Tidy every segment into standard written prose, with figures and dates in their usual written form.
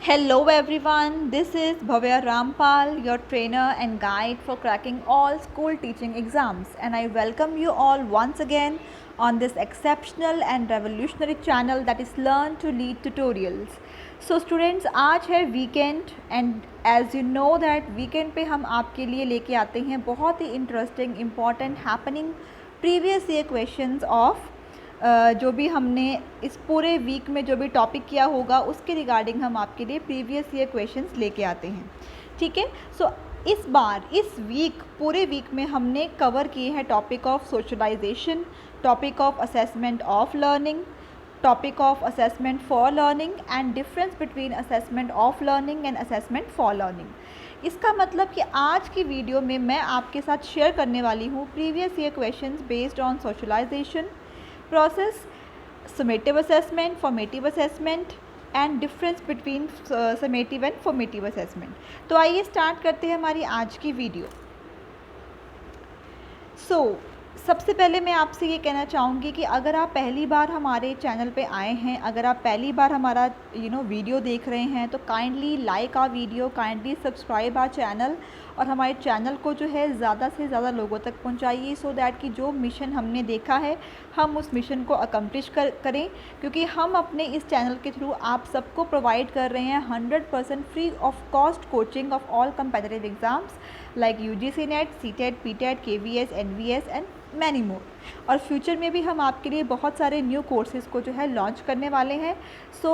Hello everyone, this is Bhavya Rampal, your trainer and guide for cracking all school teaching exams, and I welcome you all once again on this exceptional and revolutionary channel that is Learn to Lead Tutorials. So students, आज है weekend and as you know that weekend पे हम आपके लिए लेके आते हैं बहुत ही interesting, important, happening previous year questions of जो भी हमने इस पूरे वीक में जो भी टॉपिक किया होगा उसके रिगार्डिंग हम आपके लिए प्रीवियस ईयर क्वेश्चंस लेके आते हैं। ठीक है, सो इस बार इस वीक पूरे वीक में हमने कवर किए हैं topic of socialization, topic of assessment of learning, topic of assessment for learning and difference between assessment of learning and assessment for learning. इसका मतलब कि आज की वीडियो में मैं आपके साथ शेयर करने वाली हूँ previous year questions based on socialization process, summative assessment, formative assessment and difference between summative and formative assessment। तो आइए स्टार्ट करते हैं हमारी आज की वीडियो। सबसे पहले मैं आपसे ये कहना चाहूँगी कि अगर आप पहली बार हमारे चैनल पे आए हैं, अगर आप पहली बार हमारा वीडियो देख रहे हैं तो kindly like our video, kindly subscribe our channel और हमारे चैनल को जो है ज़्यादा से ज़्यादा लोगों तक पहुंचाइए सो दैट कि जो मिशन हमने देखा है हम उस मिशन को अकम्प्लिश करें, क्योंकि हम अपने इस चैनल के थ्रू आप सबको प्रोवाइड कर रहे हैं 100% free of cost coaching of all competitive exams like UGC net, CTET, PTET, KVS, NVS and many more. और फ्यूचर में भी हम आपके लिए बहुत सारे न्यू कोर्सेज़ को जो है लॉन्च करने वाले हैं। So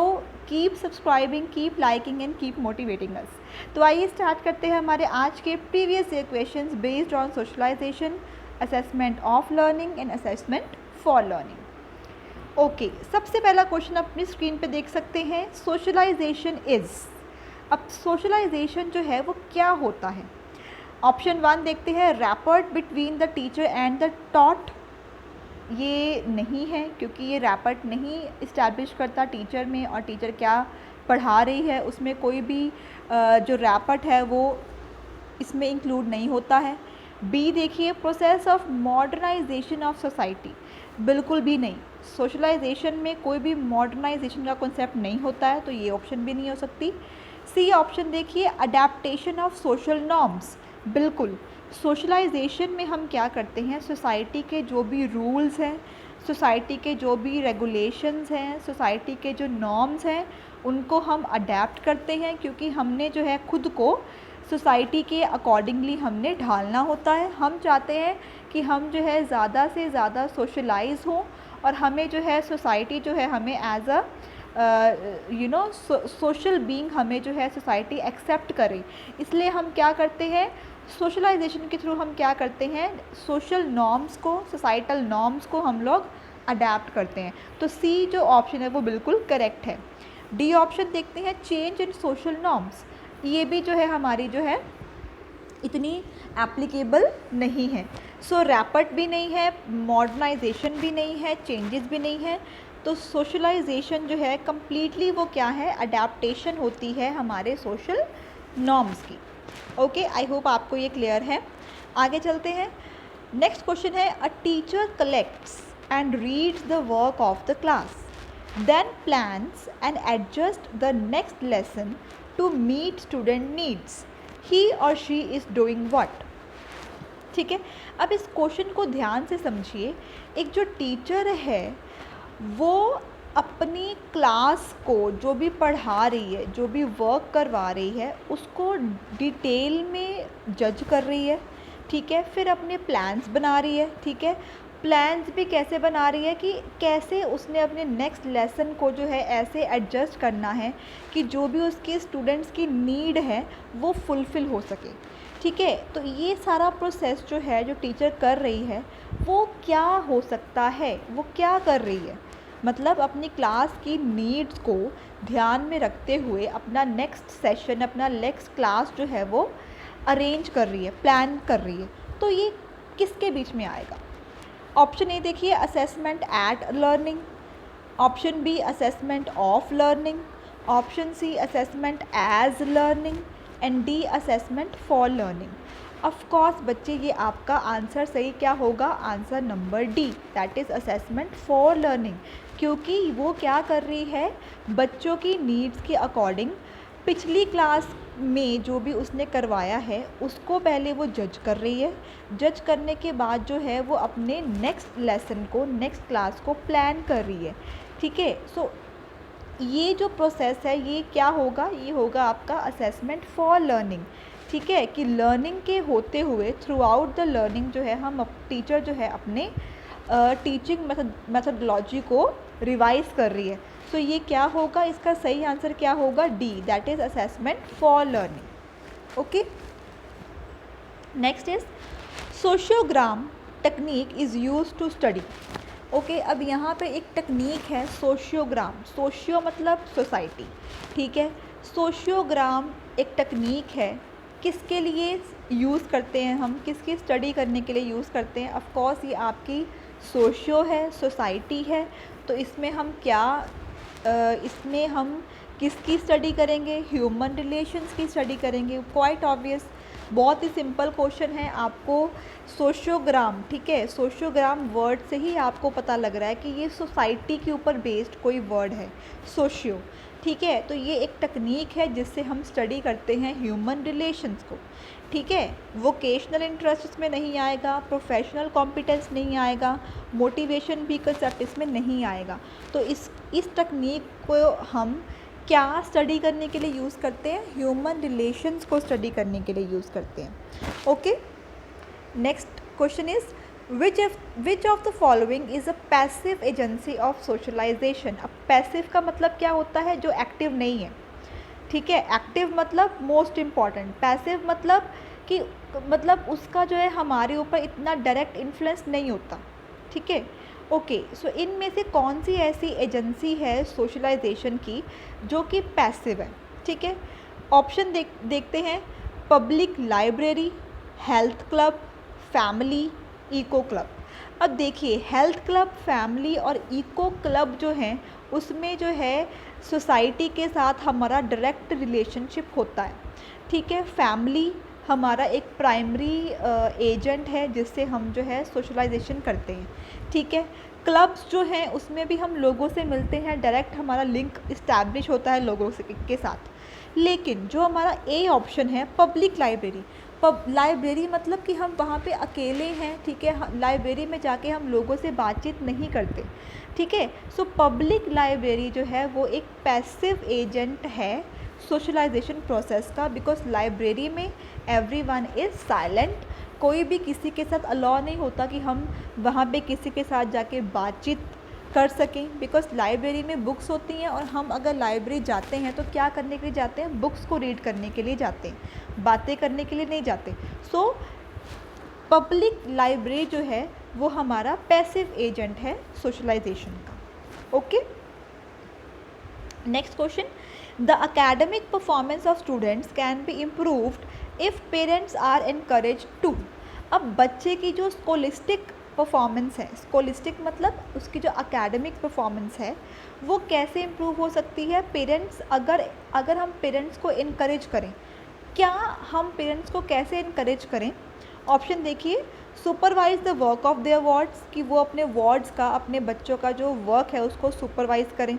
keep subscribing, keep liking and keep motivating us. तो आइए स्टार्ट करते हैं हमारे आज के previous year questions based on socialization, assessment of learning and assessment for learning. Okay, सबसे पहला क्वेश्चन अपनी स्क्रीन पे देख सकते हैं, सोशलाइजेशन इज़। अब सोशलाइजेशन जो है वो क्या होता है? ऑप्शन 1 देखते हैं, rapport between the teacher and the taught. ये नहीं है क्योंकि ये रैपर्ट नहीं इस्टेब्लिश करता टीचर में, और टीचर क्या पढ़ा रही है उसमें कोई भी जो रैपर्ट है वो इसमें इंक्लूड नहीं होता है। बी देखिए, process of modernization of society, बिल्कुल भी नहीं। सोशलाइजेशन में कोई भी मॉडर्नाइजेशन का कॉन्सेप्ट नहीं होता है, तो ये ऑप्शन भी नहीं हो सकती। सी ऑप्शन देखिए, अडेप्टेशन ऑफ सोशल नॉर्म्स, बिल्कुल। सोशलाइजेशन में हम क्या करते हैं, सोसाइटी के जो भी रूल्स हैं, सोसाइटी के जो भी रेगुलेशंस हैं, सोसाइटी के जो नॉर्म्स हैं उनको हम अडेप्ट करते हैं, क्योंकि हमने जो है खुद को सोसाइटी के अकॉर्डिंगली हमने ढालना होता है। हम चाहते हैं कि हम जो है ज़्यादा से ज़्यादा सोशलाइज हों और हमें जो है सोसाइटी जो है हमें एज अ सोशल बीइंग हमें जो है सोसाइटी एक्सेप्ट करे। इसलिए हम क्या करते हैं, सोशलाइजेशन के थ्रू हम क्या करते हैं, सोशल नॉर्म्स को, सोसाइटल नॉर्म्स को हम लोग अडेप्ट करते हैं। तो सी जो ऑप्शन है वो बिल्कुल करेक्ट है। डी ऑप्शन देखते हैं, चेंज इन सोशल नॉर्म्स, ये भी जो है हमारी जो है इतनी एप्लीकेबल नहीं है। सो रैपर्ट भी नहीं है, मॉडर्नाइजेशन भी नहीं है, चेंजेस भी नहीं है। तो सोशलाइजेशन जो है कम्प्लीटली वो क्या है, अडेप्टेशन होती है हमारे सोशल नॉर्म्स की। ओके, आई होप आपको ये क्लियर है। आगे चलते हैं। नेक्स्ट क्वेश्चन है, a teacher collects and reads the work of the class, then plans and adjust the next lesson to meet student needs, he और शी इज़ डूइंग व्हाट। ठीक है, अब इस क्वेश्चन को ध्यान से समझिए। एक जो टीचर है वो अपनी क्लास को जो भी पढ़ा रही है, जो भी वर्क करवा रही है, उसको डिटेल में जज कर रही है। ठीक है, फिर अपने प्लान्स बना रही है। ठीक है, प्लान्स भी कैसे बना रही है कि कैसे उसने अपने नेक्स्ट लेसन को जो है ऐसे एडजस्ट करना है कि जो भी उसके स्टूडेंट्स की नीड है वो फुलफ़िल हो सके। ठीक है, तो ये सारा प्रोसेस जो है जो टीचर कर रही है वो क्या हो सकता है, वो क्या कर रही है, मतलब अपनी क्लास की नीड्स को ध्यान में रखते हुए अपना नेक्स्ट सेशन, अपना नेक्स्ट क्लास जो है वो अरेंज कर रही है, प्लान कर रही है। तो ये किसके बीच में आएगा? ऑप्शन ए देखिए, assessment at learning. Option B, assessment of learning. Option C, assessment as learning and D, assessment for learning. Of course बच्चे ये आपका आंसर सही क्या होगा, answer number D, that is assessment for learning, क्योंकि वो क्या कर रही है, बच्चों की नीड्स के अकॉर्डिंग पिछली क्लास में जो भी उसने करवाया है उसको पहले वो जज कर रही है, जज करने के बाद जो है वो अपने नेक्स्ट लेसन को, नेक्स्ट क्लास को प्लान कर रही है, ठीक है। सो ये जो प्रोसेस है ये क्या होगा, ये होगा आपका असेसमेंट फॉर लर्निंग, ठीक है, कि लर्निंग के होते हुए थ्रू आउट द लर्निंग जो है हम टीचर जो है अपने टीचिंग मेथडोलॉजी को रिवाइज कर रही है। तो ये क्या होगा, इसका सही आंसर क्या होगा, D, that is assessment for learning. Okay, next is sociogram technique is use to study. Okay, अब यहाँ पे एक टेक्निक है सोशियोग्राम, सोशियो मतलब सोसाइटी, ठीक है। सोशियोग्राम एक टेक्निक है, किसके लिए यूज़ करते हैं हम, किसकी स्टडी करने के लिए यूज़ करते हैं। ऑफ कोर्स ये आपकी सोशियो है, सोसाइटी है, तो इसमें हम क्या इसमें हम किसकी स्टडी करेंगे, ह्यूमन रिलेशंस की स्टडी करेंगे। क्वाइट ऑब्वियस, बहुत ही सिंपल क्वेश्चन है। आपको सोशियोग्राम, ठीक है, सोशियोग्राम वर्ड से ही आपको पता लग रहा है कि ये सोसाइटी के ऊपर बेस्ड कोई वर्ड है, सोशियो, ठीक है। तो ये एक टेक्निक है जिससे हम स्टडी करते हैं ह्यूमन रिलेशंस को, ठीक है। वोकेशनल इंटरेस्ट इसमें नहीं आएगा, प्रोफेशनल कॉम्पिटेंस नहीं आएगा, मोटिवेशन भी कंसेप्ट इसमें नहीं आएगा। तो इस टेक्निक को हम क्या स्टडी करने के लिए यूज़ करते हैं, ह्यूमन रिलेशंस को स्टडी करने के लिए यूज़ करते हैं। Okay, next question is which of the following is a passive agency of socialization. अब पैसिव का मतलब क्या होता है, जो एक्टिव नहीं है, ठीक है। एक्टिव मतलब मोस्ट इम्पॉर्टेंट, पैसिव मतलब कि मतलब उसका जो है हमारे ऊपर इतना डायरेक्ट इन्फ्लुएंस नहीं होता, ठीक है। ओके, सो इनमें से कौन सी ऐसी एजेंसी है सोशलाइजेशन की जो कि पैसिव है, ठीक है। ऑप्शन देखते हैं, public library, health club, family, eco club. अब देखिए, हेल्थ क्लब, फैमिली और इको क्लब जो हैं उसमें जो है सोसाइटी के साथ हमारा डायरेक्ट रिलेशनशिप होता है, ठीक है। फैमिली हमारा एक प्राइमरी एजेंट है जिससे हम जो है सोशलाइजेशन करते हैं, ठीक है। क्लब्स जो हैं उसमें भी हम लोगों से मिलते हैं, डायरेक्ट हमारा लिंक इस्टेब्लिश होता है लोगों के साथ। लेकिन जो हमारा ए ऑप्शन है, पब्लिक लाइब्रेरी, लाइब्रेरी मतलब कि हम वहाँ पे अकेले हैं, ठीक है, लाइब्रेरी में जाके हम लोगों से बातचीत नहीं करते, ठीक है। सो पब्लिक लाइब्रेरी जो है वो एक पैसिव एजेंट है सोशलाइजेशन प्रोसेस का, बिकॉज लाइब्रेरी में एवरीवन इज़ साइलेंट, कोई भी किसी के साथ अलाउ नहीं होता कि हम वहाँ पे किसी के साथ जाके बातचीत कर सकें, बिकॉज लाइब्रेरी में बुक्स होती हैं और हम अगर लाइब्रेरी जाते हैं तो क्या करने के लिए जाते हैं, बुक्स को रीड करने के लिए जाते हैं, बातें करने के लिए नहीं जाते। सो पब्लिक लाइब्रेरी जो है वो हमारा पैसिव एजेंट है सोशलाइजेशन का। Okay, next question, the academic performance of students can be improved if parents are encourage to. अब बच्चे की जो स्कोलिस्टिक परफॉर्मेंस है, स्कोलिस्टिक मतलब उसकी जो एकेडमिक परफॉर्मेंस है वो कैसे इम्प्रूव हो सकती है, पेरेंट्स अगर हम पेरेंट्स को इनकरेज करें। क्या हम पेरेंट्स को कैसे इनकरेज करें? ऑप्शन देखिए, supervise the work of their wards, कि वो अपने वार्ड्स का, अपने बच्चों का जो वर्क है उसको सुपरवाइज करें।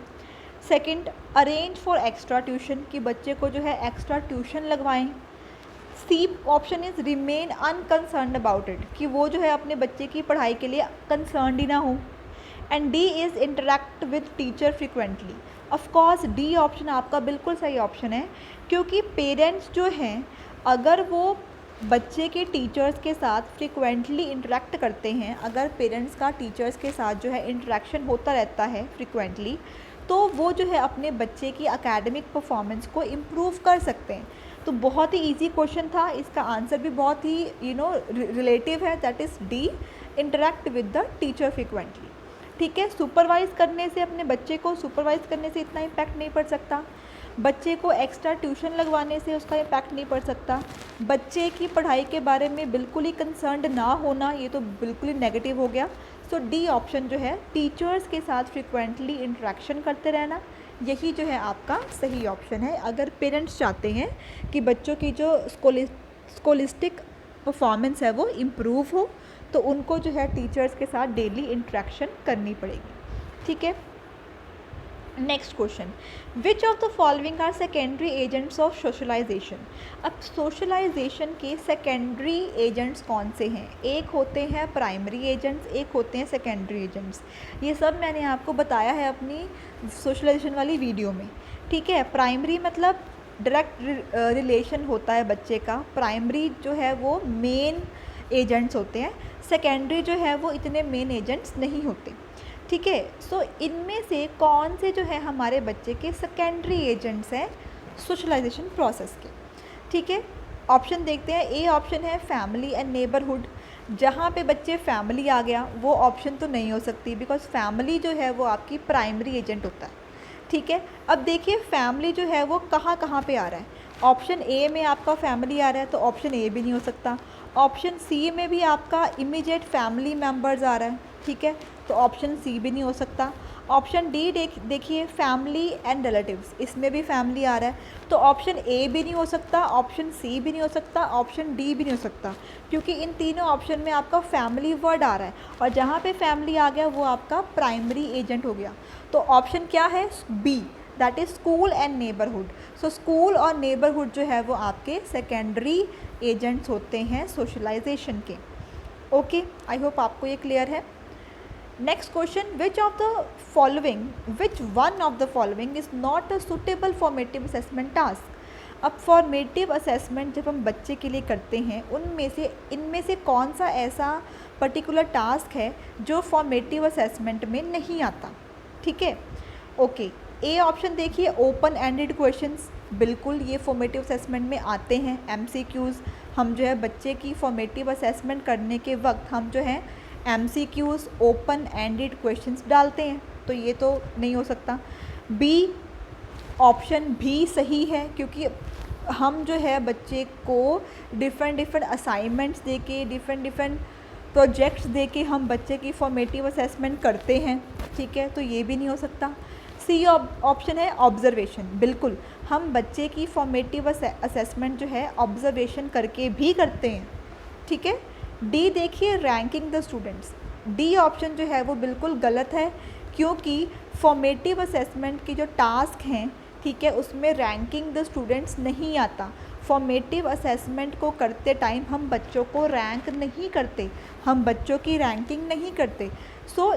Second, arrange for extra tuition, कि बच्चे को जो है एक्स्ट्रा ट्यूशन लगवाएं। C option is remain unconcerned about it, कि वो जो है अपने बच्चे की पढ़ाई के लिए कंसर्न्ड ही ना हो। And D is interact with teacher frequently. Of course D option आपका बिल्कुल सही ऑप्शन है, क्योंकि पेरेंट्स जो हैं अगर वो बच्चे के टीचर्स के साथ फ्रिक्वेंटली इंटरेक्ट करते हैं, अगर पेरेंट्स का टीचर्स के साथ जो है इंटरेक्शन होता रहता है फ्रिक्वेंटली, तो वो जो है अपने बच्चे की एकेडमिक परफॉर्मेंस को इम्प्रूव कर सकते हैं। तो बहुत ही इजी क्वेश्चन था, इसका आंसर भी बहुत ही रिलेटिव है, that is D, interact with the teacher frequently, ठीक है। सुपरवाइज़ करने से, अपने बच्चे को सुपरवाइज़ करने से इतना इम्पैक्ट नहीं पड़ सकता, बच्चे को एक्स्ट्रा ट्यूशन लगवाने से उसका इम्पैक्ट नहीं पड़ सकता, बच्चे की पढ़ाई के बारे में बिल्कुल ही कंसर्न्ड ना होना, ये तो बिल्कुल ही नेगेटिव हो गया। सो डी ऑप्शन जो है, टीचर्स के साथ फ्रिक्वेंटली इंटरेक्शन करते रहना, यही जो है आपका सही ऑप्शन है। अगर पेरेंट्स चाहते हैं कि बच्चों की जो स्कोलिस्टिक परफॉर्मेंस है वो इम्प्रूव हो, तो उनको जो है टीचर्स के साथ डेली इंटरेक्शन करनी पड़ेगी, ठीक है। Next question, which of the following are secondary agents of socialization. अब सोशलाइजेशन के सेकेंडरी एजेंट्स कौन से हैं? एक होते हैं प्राइमरी एजेंट्स, एक होते हैं सेकेंडरी एजेंट्स। ये सब मैंने आपको बताया है अपनी सोशलाइजेशन वाली वीडियो में, ठीक है। प्राइमरी मतलब डायरेक्ट रिलेशन होता है बच्चे का, प्राइमरी जो है वो मेन एजेंट्स होते हैं, सेकेंडरी जो है वो इतने मेन एजेंट्स नहीं होते, ठीक है। सो इनमें से कौन से जो है हमारे बच्चे के सेकेंडरी एजेंट्स हैं सोशलाइजेशन प्रोसेस के, ठीक है। ऑप्शन देखते हैं। ए ऑप्शन है फैमिली एंड नेबरहुड। जहाँ पे बच्चे फैमिली आ गया वो ऑप्शन तो नहीं हो सकती, बिकॉज फैमिली जो है वो आपकी प्राइमरी एजेंट होता है, ठीक है। अब देखिए फैमिली जो है वो कहाँ कहाँ पे आ रहा है। ऑप्शन ए में आपका फैमिली आ रहा है तो ऑप्शन ए भी नहीं हो सकता। ऑप्शन सी में भी आपका इमीडिएट फैमिली मेम्बर्स आ रहा है, ठीक है, तो ऑप्शन सी भी नहीं हो सकता। ऑप्शन डी देखिए फैमिली एंड रिलेटिव्स, इसमें भी फैमिली आ रहा है, तो ऑप्शन ए भी नहीं हो सकता, ऑप्शन सी भी नहीं हो सकता, ऑप्शन डी भी नहीं हो सकता, क्योंकि इन तीनों ऑप्शन में आपका फैमिली वर्ड आ रहा है, और जहाँ पे फैमिली आ गया वो आपका प्राइमरी एजेंट हो गया। तो ऑप्शन क्या है? B, that is school and neighbourhood. So school और नेबरहुड जो है वो आपके सेकेंडरी एजेंट्स होते हैं सोशलाइजेशन के। ओके, आई होप आपको ये क्लियर है। Next question, which one of the following is not a suitable formative assessment task. अब फॉर्मेटिव असेसमेंट जब हम बच्चे के लिए करते हैं इनमें से कौन सा ऐसा पर्टिकुलर टास्क है जो फॉर्मेटिव असेसमेंट में नहीं आता, ठीक है। ओके, ए ऑप्शन देखिए ओपन एंडेड क्वेश्चंस, बिल्कुल ये फॉर्मेटिव असेसमेंट में आते हैं। MCQs हम जो है बच्चे की फॉर्मेटिव असेसमेंट करने के वक्त हम जो है MCQs ओपन एंडेड क्वेश्चंस डालते हैं, तो ये तो नहीं हो सकता। बी ऑप्शन भी सही है, क्योंकि हम जो है बच्चे को डिफरेंट असाइनमेंट्स दे के डिफरेंट प्रोजेक्ट्स दे के हम बच्चे की फॉर्मेटिव असेसमेंट करते हैं, ठीक है, तो ये भी नहीं हो सकता। सी ऑप्शन है ऑब्जर्वेशन, बिल्कुल हम बच्चे की फॉर्मेटिव असेसमेंट जो है ऑब्जर्वेशन करके भी करते हैं, ठीक है। डी देखिए ranking the students, D option जो है वो बिल्कुल गलत है, क्योंकि फॉर्मेटिव असेसमेंट की जो टास्क हैं, ठीक है, उसमें रैंकिंग द स्टूडेंट्स नहीं आता। फॉर्मेटिव असेसमेंट को करते टाइम हम बच्चों को रैंक नहीं करते, हम बच्चों की रैंकिंग नहीं करते। सो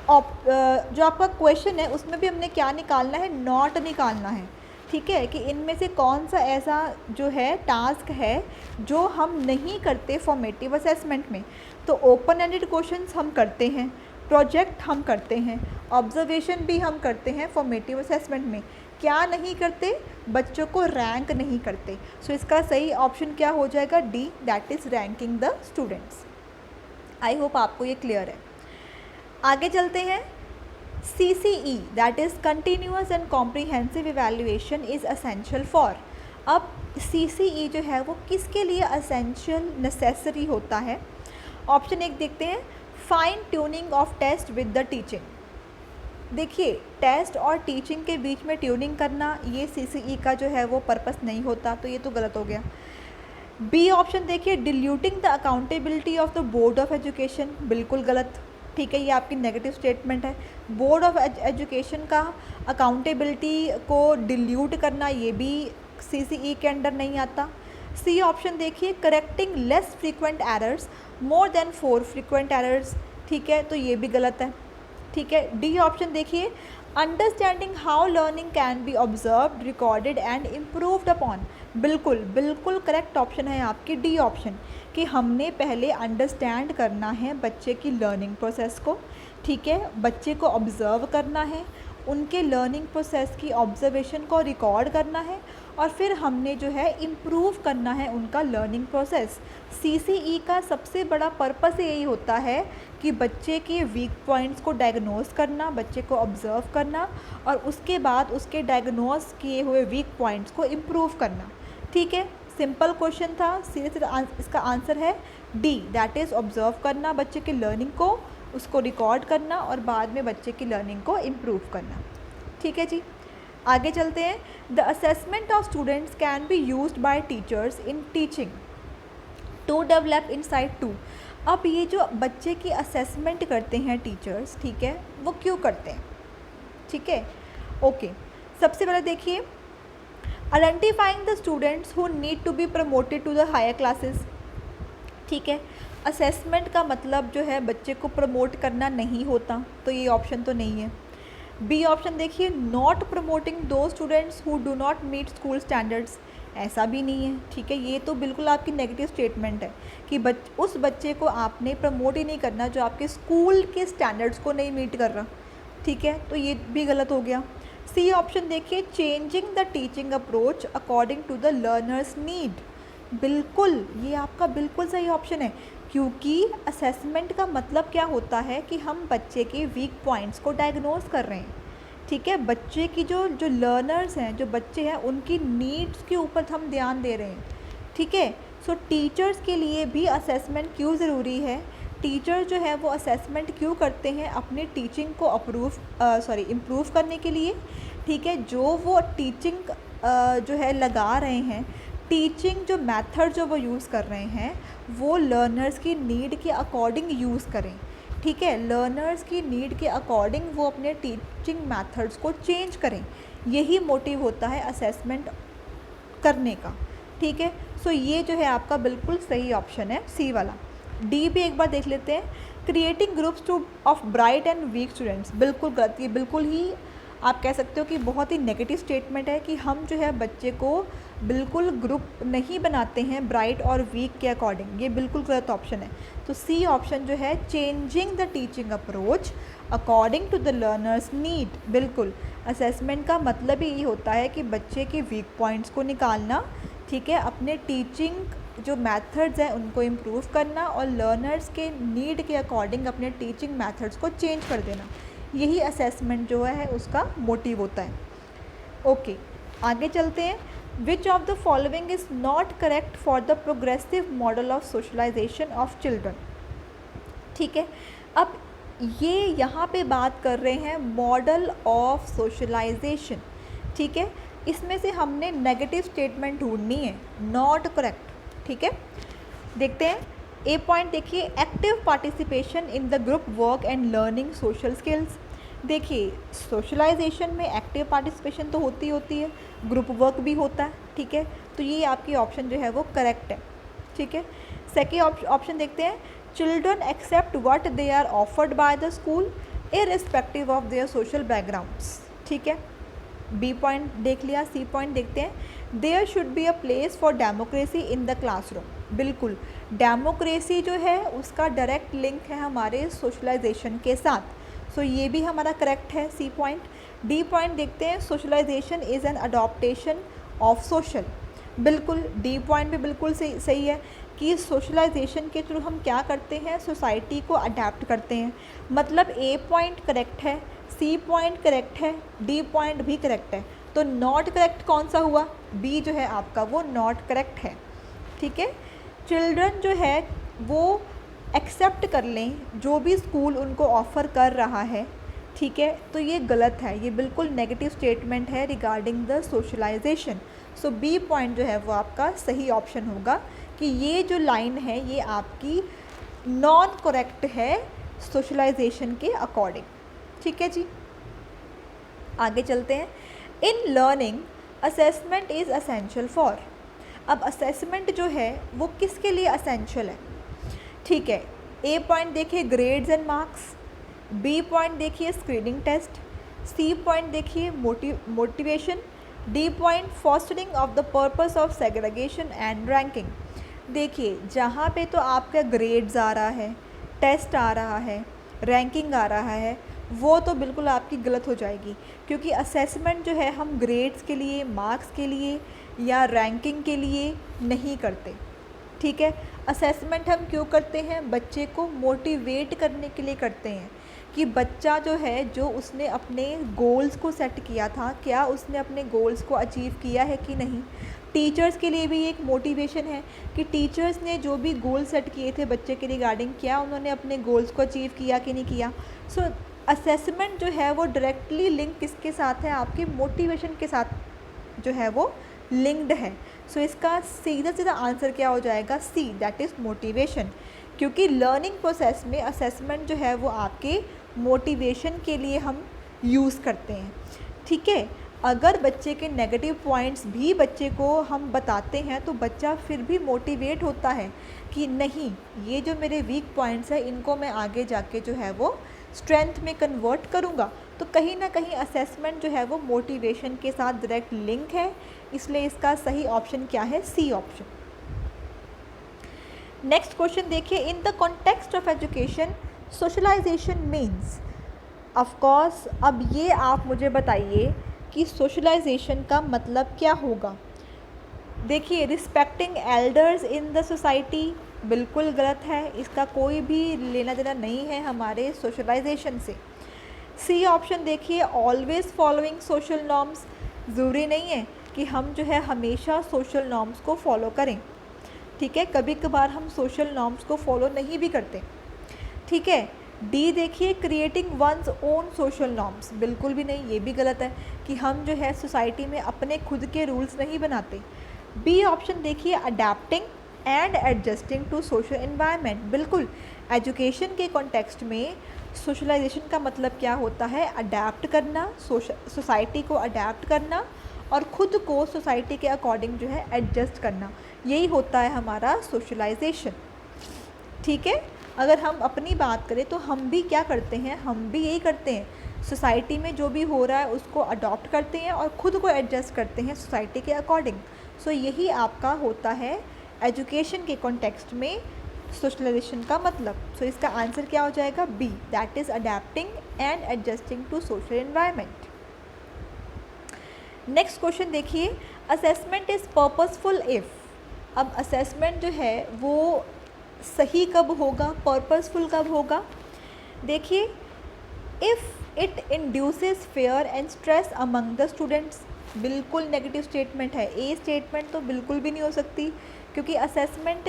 जो आपका क्वेश्चन है उसमें भी हमने क्या निकालना है? नॉट निकालना है, ठीक है, कि इनमें से कौन सा ऐसा जो है टास्क है जो हम नहीं करते फॉर्मेटिव असेसमेंट में। तो ओपन एंडेड क्वेश्चंस हम करते हैं, प्रोजेक्ट हम करते हैं, ऑब्जर्वेशन भी हम करते हैं फॉर्मेटिव असेसमेंट में। क्या नहीं करते? बच्चों को रैंक नहीं करते। सो इसका सही ऑप्शन क्या हो जाएगा? D, that is ranking the students. I hope आपको ये क्लियर है। आगे चलते हैं। CCE that is continuous and comprehensive evaluation is essential for. अब CCE जो है वो किसके लिए असेंशियल नेसेसरी होता है? ऑप्शन एक देखते हैं, fine tuning of test with the teaching. देखिए टेस्ट और टीचिंग के बीच में ट्यूनिंग करना ये CCE का जो है वो पर्पस नहीं होता, तो ये तो गलत हो गया। बी ऑप्शन देखिए diluting the accountability of the board of education, बिल्कुल गलत, ठीक है, ये आपकी नेगेटिव स्टेटमेंट है। बोर्ड ऑफ एजुकेशन का अकाउंटेबिलिटी को डिल्यूट करना ये भी CCE के अंडर नहीं आता। सी ऑप्शन देखिए correcting less frequent errors more than 4 frequent errors, ठीक है, तो ये भी गलत है, ठीक है। डी ऑप्शन देखिए understanding how learning can be observed, recorded and improved upon, बिल्कुल करेक्ट ऑप्शन है आपकी डी ऑप्शन, कि हमने पहले अंडरस्टैंड करना है बच्चे की लर्निंग प्रोसेस को, ठीक है, बच्चे को ऑब्ज़र्व करना है, उनके लर्निंग प्रोसेस की ऑब्जर्वेशन को रिकॉर्ड करना है, और फिर हमने जो है इम्प्रूव करना है उनका लर्निंग प्रोसेस। CCE का सबसे बड़ा पर्पस यही होता है कि बच्चे के वीक पॉइंट्स को डायग्नोस करना, बच्चे को ऑब्ज़र्व करना, और उसके बाद उसके डायग्नोस किए हुए वीक पॉइंट्स को इम्प्रूव करना, ठीक है। सिंपल क्वेश्चन था, सीधे इसका आंसर है डी, दैट इज़ ऑब्ज़र्व करना बच्चे के लर्निंग को, उसको रिकॉर्ड करना और बाद में बच्चे की लर्निंग को इम्प्रूव करना, ठीक है जी। आगे चलते हैं। The assessment of students can be used by teachers in teaching to develop insight to. अब ये जो बच्चे की असेसमेंट करते हैं टीचर्स, ठीक है, वो क्यों करते हैं, ठीक है, ओके, सबसे पहले देखिए, identifying the students who need to be promoted to the higher classes. ठीक है, असेसमेंट का मतलब जो है बच्चे को प्रमोट करना नहीं होता, तो ये ऑप्शन तो नहीं है। बी ऑप्शन देखिए, not promoting those students who do not meet school standards, ऐसा भी नहीं है। ठीक है, ये तो बिल्कुल आपकी नेगेटिव स्टेटमेंट है कि उस बच्चे को आपने प्रमोट ही नहीं करना जो आपके स्कूल के स्टैंडर्ड्स को नहीं मीट कर रहा। ठीक है, तो ये भी गलत हो गया। सी ऑप्शन देखिए, changing the teaching approach according to the learners need, बिल्कुल ये आपका बिल्कुल सही ऑप्शन है, क्योंकि असेसमेंट का मतलब क्या होता है कि हम बच्चे के वीक पॉइंट्स को डायग्नोज कर रहे हैं। ठीक है, बच्चे की जो लर्नर्स हैं, जो बच्चे हैं, उनकी नीड्स के ऊपर हम ध्यान दे रहे हैं। ठीक है, सो टीचर्स के लिए भी असेसमेंट क्यों ज़रूरी है, टीचर जो है वो असेसमेंट क्यों करते हैं, अपनी टीचिंग को इम्प्रूव करने के लिए। ठीक है, जो वो टीचिंग जो है लगा रहे हैं, टीचिंग जो मेथड जो वो यूज़ कर रहे हैं वो लर्नर्स की नीड के अकॉर्डिंग यूज़ करें। ठीक है, लर्नर्स की नीड के अकॉर्डिंग वो अपने टीचिंग मेथड्स को चेंज करें, यही मोटिव होता है असेसमेंट करने का। ठीक है, सो ये जो है आपका बिल्कुल सही ऑप्शन है, सी वाला। डी भी एक बार देख लेते हैं, creating groups two of bright and weak students, बिल्कुल गलत। ये बिल्कुल ही आप कह सकते हो कि बहुत ही नेगेटिव स्टेटमेंट है कि हम जो है बच्चे को बिल्कुल ग्रुप नहीं बनाते हैं ब्राइट और वीक के अकॉर्डिंग, ये बिल्कुल गलत ऑप्शन है। तो सी ऑप्शन जो है, changing the teaching approach according to the learners need, बिल्कुल असेसमेंट का मतलब ही ये होता है कि बच्चे के वीक पॉइंट्स को निकालना। ठीक है, अपने टीचिंग जो मेथड्स हैं उनको इम्प्रूव करना और लर्नर्स के नीड के अकॉर्डिंग अपने टीचिंग मेथड्स को चेंज कर देना, यही असेसमेंट जो है उसका मोटिव होता है। ओके, आगे चलते हैं। Which of the following is not correct for the progressive model of socialization of children. ठीक है, अब ये यहाँ पे बात कर रहे हैं मॉडल ऑफ सोशलाइजेशन। ठीक है, इसमें से हमने नेगेटिव स्टेटमेंट ढूंढनी है, नॉट करेक्ट। ठीक है, देखते हैं। ए पॉइंट देखिए, active participation in the group work and learning social skills. देखिए, सोशलाइजेशन में एक्टिव पार्टिसिपेशन तो होती है, ग्रुप वर्क भी होता है। ठीक है, तो ये आपकी ऑप्शन जो है वो करेक्ट है। ठीक है, सेकेंड ऑप्शन देखते हैं, children accept what they are offered by the school irrespective of their social backgrounds. ठीक है, बी पॉइंट देख लिया। सी पॉइंट देखते हैं, there should be a place for democracy in the classroom. बिल्कुल, डेमोक्रेसी जो है उसका डायरेक्ट लिंक है हमारे सोशलाइजेशन के साथ, सो ये भी हमारा करेक्ट है, सी पॉइंट। डी पॉइंट देखते हैं, socialization is an adaptation of social. बिल्कुल, डी पॉइंट भी बिल्कुल सही है कि सोशलाइजेशन के थ्रू हम क्या करते हैं, सोसाइटी को अडेप्ट करते हैं। मतलब ए पॉइंट करेक्ट है, सी पॉइंट करेक्ट है, डी पॉइंट भी करेक्ट है। तो नॉट करेक्ट कौन सा हुआ, बी जो है आपका वो नॉट करेक्ट है। ठीक है, चिल्ड्रन जो है वो एक्सेप्ट कर लें जो भी स्कूल उनको ऑफ़र कर रहा है। ठीक है, तो ये गलत है, ये बिल्कुल नेगेटिव स्टेटमेंट है regarding the socialization. So B point जो है वो आपका सही ऑप्शन होगा कि ये जो लाइन है ये आपकी नॉन करेक्ट है सोशलाइजेशन के अकॉर्डिंग। ठीक है जी, आगे चलते हैं। In learning assessment is essential for. अब असेसमेंट जो है वो किसके लिए असेंशियल है। ठीक है, ए पॉइंट देखिए grades and marks, B point देखिए स्क्रीनिंग टेस्ट, सी पॉइंट देखिए motivation, D point fostering of the purpose of segregation and ranking. देखिए, जहाँ पे तो आपका ग्रेड्स आ रहा है, टेस्ट आ रहा है, रैंकिंग आ रहा है, वो तो बिल्कुल आपकी गलत हो जाएगी, क्योंकि असेसमेंट जो है हम ग्रेड्स के लिए, मार्क्स के लिए या रैंकिंग के लिए नहीं करते। ठीक है, असेसमेंट हम क्यों करते हैं, बच्चे को मोटिवेट करने के लिए करते हैं कि बच्चा जो है, जो उसने अपने गोल्स को सेट किया था, क्या उसने अपने गोल्स को अचीव किया है कि नहीं। टीचर्स के लिए भी एक मोटिवेशन है कि टीचर्स ने जो भी गोल सेट किए थे बच्चे के रिगार्डिंग, क्या उन्होंने अपने गोल्स को अचीव किया कि नहीं किया। सो असेसमेंट जो है वो डायरेक्टली लिंक किसके साथ है, आपके मोटिवेशन के साथ जो है वो लिंक्ड है। सो इसका सीधा आंसर क्या हो जाएगा, सी, दैट इज़ मोटिवेशन, क्योंकि लर्निंग प्रोसेस में असेसमेंट जो है वो आपके मोटिवेशन के लिए हम यूज़ करते हैं। ठीक है। अगर बच्चे के नेगेटिव पॉइंट्स भी बच्चे को हम बताते हैं तो बच्चा फिर भी मोटिवेट होता है कि नहीं, ये जो मेरे वीक पॉइंट्स हैं इनको मैं आगे जाके जो है वो स्ट्रेंथ में कन्वर्ट करूँगा। तो कहीं ना कहीं असेसमेंट जो है वो मोटिवेशन के साथ डायरेक्ट लिंक है, इसलिए इसका सही ऑप्शन क्या है? C option. नेक्स्ट क्वेश्चन देखिए, in the context of education socialization means. Of course अब ये आप मुझे बताइए कि सोशलाइजेशन का मतलब क्या होगा। देखिए, respecting elders in the society बिल्कुल गलत है, इसका कोई भी लेना देना नहीं है हमारे सोशलाइजेशन से। सी ऑप्शन देखिए, ऑलवेज फॉलोइंग सोशल नॉर्म्स, ज़रूरी नहीं है कि हम जो है हमेशा सोशल नॉर्म्स को फॉलो करें, ठीक है, कभी कभार हम सोशल नॉर्म्स को फॉलो नहीं भी करते, ठीक है। डी देखिए, creating one's own social norms, बिल्कुल भी नहीं, ये भी गलत है कि हम जो है सोसाइटी में अपने खुद के रूल्स नहीं बनाते। बी ऑप्शन देखिए, adapting and adjusting to social environment, बिल्कुल एजुकेशन के कॉन्टेक्स्ट में सोशलाइजेशन का मतलब क्या होता है? अडेप्ट करना, सोसाइटी को अडेप्ट करना और ख़ुद को सोसाइटी के अकॉर्डिंग जो है एडजस्ट करना, यही होता है हमारा सोशलाइजेशन, ठीक है। अगर हम अपनी बात करें तो हम भी क्या करते हैं? हम भी यही करते हैं, सोसाइटी में जो भी हो रहा है उसको अडॉप्ट करते हैं और ख़ुद को एडजस्ट करते हैं सोसाइटी के अकॉर्डिंग। सो यही आपका होता है एजुकेशन के कॉन्टेक्स्ट में सोशलाइजेशन का मतलब। सो इसका आंसर क्या हो जाएगा? B, that is adapting and adjusting to social environment. Next question देखिए, असेसमेंट इज़ पर्पसफुल इफ़। अब असेसमेंट जो है वो सही कब होगा, पर्पसफुल कब होगा? देखिए, if it induces fair and stress among the students, बिल्कुल नेगेटिव स्टेटमेंट है, ए स्टेटमेंट तो बिल्कुल भी नहीं हो सकती, क्योंकि असेसमेंट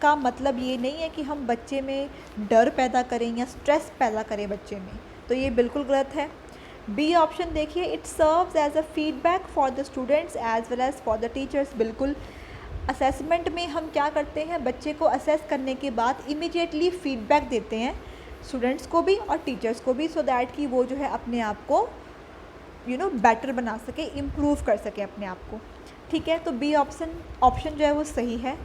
का मतलब ये नहीं है कि हम बच्चे में डर पैदा करें या स्ट्रेस पैदा करें बच्चे में, तो ये बिल्कुल गलत है। बी ऑप्शन देखिए, it serves as a feedback for the students as well as for the teachers, बिल्कुल असेसमेंट में हम क्या करते हैं, बच्चे को असेस करने के बाद इमीडिएटली फीडबैक देते हैं स्टूडेंट्स को भी और टीचर्स को भी, सो दैट कि वो जो है अपने आप को बेटर बना सके, इम्प्रूव कर सके अपने आप को, ठीक है। तो बी ऑप्शन जो है वो सही है।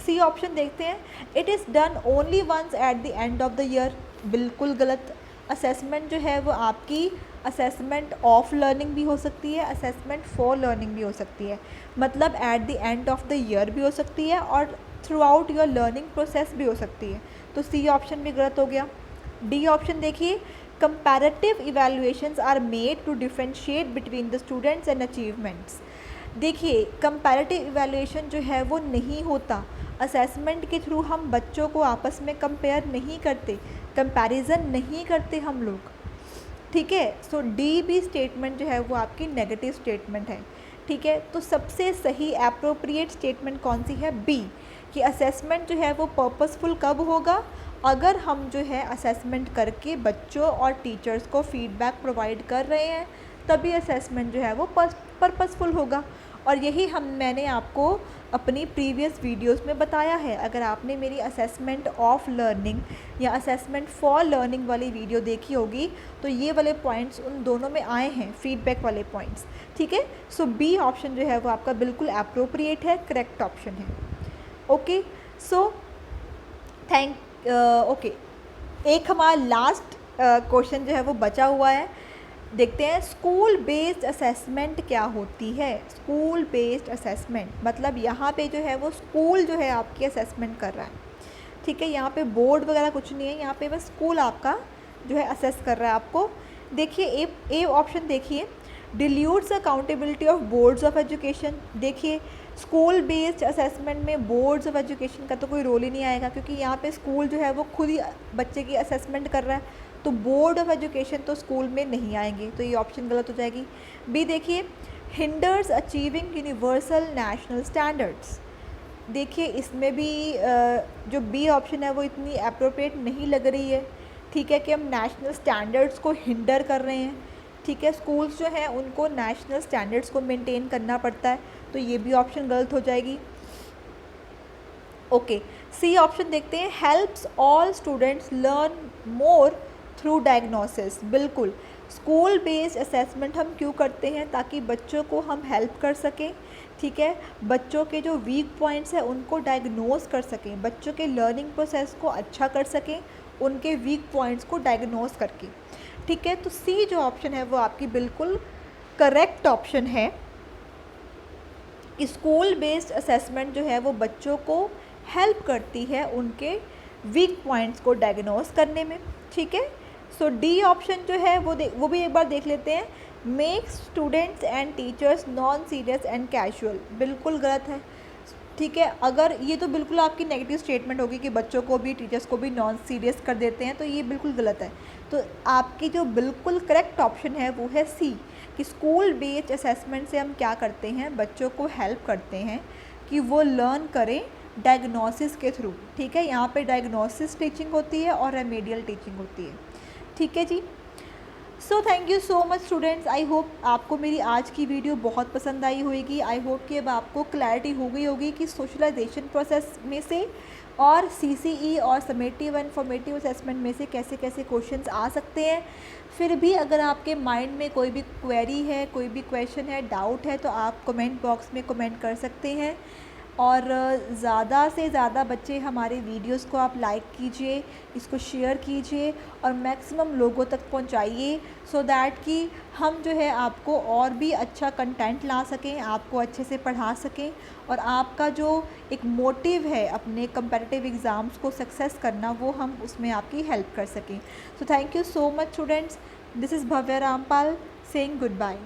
सी ऑप्शन देखते हैं, it is done only once at the end of the year, बिल्कुल गलत। असेसमेंट जो है वो आपकी असेसमेंट ऑफ लर्निंग भी हो सकती है, असेसमेंट फॉर लर्निंग भी हो सकती है, मतलब eight the end of the year भी हो सकती है और through out your learning process भी हो सकती है। तो सी ऑप्शन भी गलत हो गया। डी ऑप्शन देखिए, comparative evaluations are made to differentiate between the students and achievements. देखिए, कंपैरेटिव इवैल्यूएशन जो है वो नहीं होता, असेसमेंट के थ्रू हम बच्चों को आपस में कंपेयर नहीं करते, कंपैरिजन नहीं करते हम लोग, ठीक है। सो डी बी स्टेटमेंट जो है वो आपकी नेगेटिव स्टेटमेंट है, ठीक है। तो सबसे सही एप्रोप्रिएट स्टेटमेंट कौन सी है? बी, कि असेसमेंट जो है वो पर्पसफुल कब होगा? अगर हम जो है असेसमेंट करके बच्चों और टीचर्स को फीडबैक प्रोवाइड कर रहे हैं, तभी असेसमेंट जो है वो पर्पसफुल होगा। और यही मैंने आपको अपनी प्रीवियस वीडियोस में बताया है। अगर आपने मेरी असेसमेंट ऑफ लर्निंग या असेसमेंट फॉर लर्निंग वाली वीडियो देखी होगी तो ये वाले पॉइंट्स उन दोनों में आए हैं, फीडबैक वाले पॉइंट्स, ठीक है। सो बी ऑप्शन जो है वो आपका बिल्कुल एप्रोप्रिएट है, करेक्ट ऑप्शन है। ओके, सो ओके, एक हमारा लास्ट क्वेश्चन जो है वो बचा हुआ है, देखते हैं। स्कूल बेस्ड असेसमेंट क्या होती है? स्कूल बेस्ड असेसमेंट मतलब यहाँ पे जो है वो स्कूल जो है आपकी असेसमेंट कर रहा है, ठीक है। यहाँ पे बोर्ड वगैरह कुछ नहीं है, यहाँ पे बस स्कूल आपका जो है असेस कर रहा है आपको। देखिए ए ऑप्शन देखिए, dilutes accountability of boards of education. देखिए, स्कूल बेस्ड असेसमेंट में बोर्ड्स ऑफ एजुकेशन का तो कोई रोल ही नहीं आएगा, क्योंकि यहाँ पे स्कूल जो है वो खुद ही बच्चे की असेसमेंट कर रहा है, तो बोर्ड ऑफ एजुकेशन तो स्कूल में नहीं आएंगे, तो ये ऑप्शन गलत हो जाएगी। बी देखिए, hinders achieving universal national standards. देखिए, इसमें भी जो बी ऑप्शन है वो इतनी अप्रोप्रिएट नहीं लग रही है, ठीक है, कि हम नेशनल स्टैंडर्ड्स को हिंडर कर रहे हैं, ठीक है। स्कूल्स जो हैं उनको नेशनल स्टैंडर्ड्स को मेंटेन करना पड़ता है, तो ये भी ऑप्शन गलत हो जाएगी। ओके, सी ऑप्शन देखते हैं, helps all students learn more through diagnosis. बिल्कुल, स्कूल बेस्ड असेसमेंट हम क्यों करते हैं? ताकि बच्चों को हम हेल्प कर सकें, ठीक है, बच्चों के जो वीक पॉइंट्स हैं उनको डायग्नोज कर सकें, बच्चों के लर्निंग प्रोसेस को अच्छा कर सकें उनके वीक पॉइंट्स को डायग्नोज करके, ठीक है। तो सी जो ऑप्शन है वो आपकी बिल्कुल करेक्ट ऑप्शन है। स्कूल बेस्ड असेसमेंट जो है वो बच्चों को हेल्प करती है उनके वीक पॉइंट्स को डायग्नोज करने में, ठीक है। सो डी ऑप्शन जो है वो भी एक बार देख लेते हैं। Make students and teachers non serious and casual, बिल्कुल गलत है, ठीक है। अगर ये तो बिल्कुल आपकी नेगेटिव स्टेटमेंट होगी कि बच्चों को भी टीचर्स को भी नॉन सीरियस कर देते हैं, तो ये बिल्कुल गलत है। तो आपकी जो बिल्कुल करेक्ट ऑप्शन है वो है सी, कि स्कूल बेस्ड असेसमेंट से हम क्या करते हैं, बच्चों को हेल्प करते हैं कि वो लर्न करें डायग्नोसिस के थ्रू, ठीक है। यहाँ पे डायग्नोसिस टीचिंग होती है और रेमेडियल टीचिंग होती है, ठीक है जी। So thank you so much students, I hope आपको मेरी आज की वीडियो बहुत पसंद आई होगी। आई होप कि अब आपको क्लैरिटी हो गई होगी कि सोशलाइजेशन प्रोसेस में से और सीसीई और समेटिव एंड फॉर्मेटिव असेसमेंट में से कैसे कैसे क्वेश्चंस आ सकते हैं। फिर भी अगर आपके माइंड में कोई भी क्वेरी है, कोई भी क्वेश्चन है, डाउट है, तो आप कमेंट बॉक्स में कमेंट कर सकते हैं। और ज़्यादा से ज़्यादा बच्चे हमारे वीडियोस को आप लाइक कीजिए, इसको शेयर कीजिए और मैक्सिमम लोगों तक पहुंचाइए, सो दैट कि हम जो है आपको और भी अच्छा कंटेंट ला सकें, आपको अच्छे से पढ़ा सकें और आपका जो एक मोटिव है अपने कम्पेटिटिव एग्ज़ाम्स को सक्सेस करना, वो हम उसमें आपकी हेल्प कर सकें। So thank you so much students, this is Bhavya Rampal saying good bye.